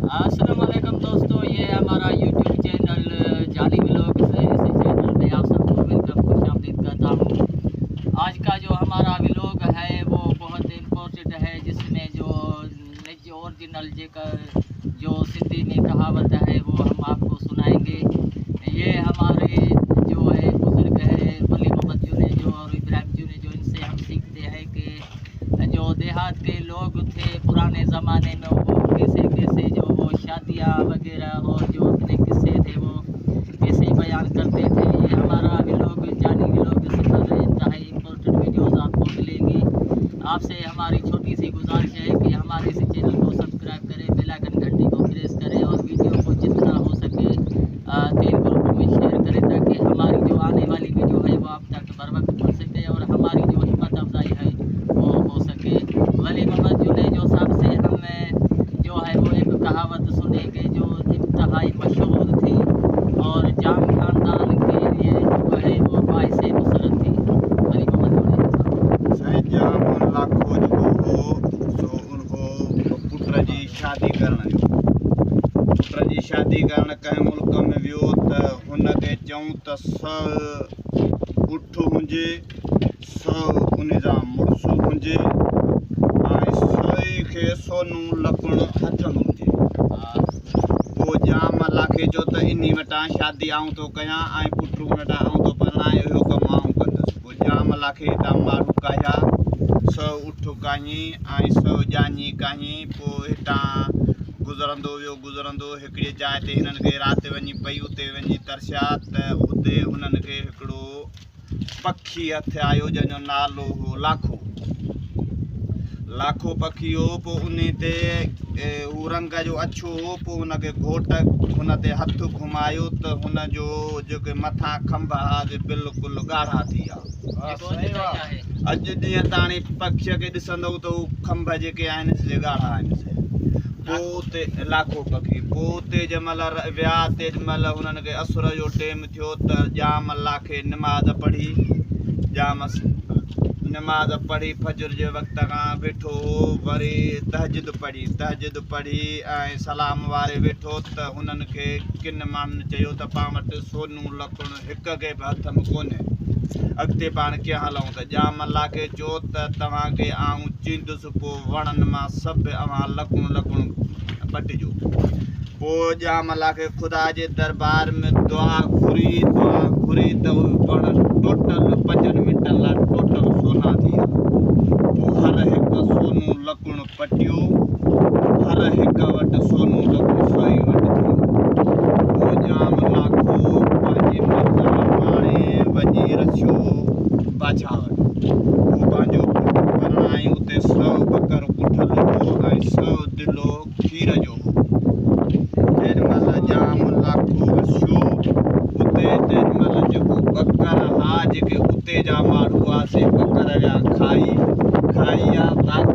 अस्सलामुअलैकुम दोस्तों, ये हमारा यूट्यूब चैनल जाली व्लॉग्स है। इस चैनल में आप सबको वेलकम खुशामदीद कहता हूँ। आज का जो हमारा व्लॉग है वो बहुत इम्पोर्टेंट है, जिसमें जो ओरिजिनल जो सिंधी में कहावत है वो हम आपको सुनाएंगे। ये हमारे जो है बुजुर्ग है वली मोहम्मद जी ने जो और इब्राहिम जी ने जो इनसे हम सीखते हैं कि जो देहात के लोग थे पुराने ज़माने में वो कैसे कैसे जो वो शादियाँ वगैरह और जो अपने किस्से थे वो कैसे बयान करते थे। ये हमारा व्लॉग जाली व्लॉग पर इंतहाई इम्पोर्टेंट वीडियोज़ आपको मिलेंगी। आपसे हमारी छोटी सी गुजारिश है कि हमारे इस चैनल को सब्सक्राइब करें, बेल आइकन घंटी को प्रेस करें और वीडियो को जितना हो सके 3 ग्रुपों में शेयर करें, ताकि हमारी जो आने वाली वीडियो है वो आप तक बर वक्त पहुँच सके और हमारी जो हिम्मत अफजाई है वो हो सके। वली मोहम्मद जी ने जो साहब से हम जो है वो एक कहावत सुनेंगे जो इंतहाई मशहूर थी और जाम खानदान के लिए जो है वो बाइस मुसरत थी। वली मोहम्मद सही जाम लाखों जो हो सो उनको पुत्र जी शादी करण जो पुत्र जी शादी करण कंहिं मुल्क में वियो त हुनखे चऊं त स उठ हुजे, स उन जा मुड़ुस हुजे ऐं सई खे सोनू लकड़ हथ में हुजे। पोइ जाम लाखे जो त इन वटां शादी आऊं थो कयां ऐं पुट हुन वटां आऊं थो परिणाए, इहो कमु आऊं कंदुसि। पोइ जाम लाखे हितां माण्हू कया स उठ काहीं ऐं स ॼाणी काहीं। पोइ हितां गुज़रंदो हिकिड़ी जाइ ते हिननि खे राति वञी पई, उते वञी तरसिया त हुते हुननि खे हिकिड़ो पखी हथु आयो जंहिंजो नालो हो लाखो। लाखो पखी हो। पोइ उन ते हू रंग जो अछो हो। पोइ हुनखे घोट हुन ते हथु घुमायो त हुनजो जेके मथां खंभ आहे बिल्कुलु ॻाढ़ा थी विया। अॼु ॾींहं ताणी पखीअ खे ॾिसंदव त हू खंभ जेके आहिनि से ॻाढ़ा आहिनि से। पोइ उते लाखो पखी पोइ उते जंहिंमहिल विया तेॾीमहिल हुननि खे असुर जो टेम थियो त जाम लाखे निमाज़ पढ़ी, जाम निमाज़ पढ़ी फजर जे वक़्त खां वेठो हो। वरी तहजुद पढ़ी ऐं सलाम वारे वेठो त हुननि खे किन माण्हुनि चयो त पाण वटि सोनू लकड़ हिक खे बि हथ में कोन्हे, अॻिते पाण कीअं हलूं। त जाम लाखे चयो त तव्हांखे आऊं चींदुसि, पोइ वणनि मां सभु अवां लकड़ पटिजो। पोइ जाम लाखे ख़ुदा जे दरबार में दुआ घुरी त वण टोटल 5 मिंटनि लाइ टोटल सोना थी विया। पोइ हर हिकु सोनू लकड़ पटियो, हर हिक वटि सोनू लकड़ सही वटि थी वियो। पोइ जाम लाखो पंहिंजे मर्ज़ माणे वञी रसियो बादशाह वटि। पोइ पंहिंजो परिणाई उते 100 बकर पुठल हो ऐं 100 दिलो खीर जो हो। जेॾीमहिल जाम लाखो रसियो उते तेॾीमहिल जेको बकर हा जेके उते जा माण्हू हुआ से बकर विया खाई आहे। बाक़ी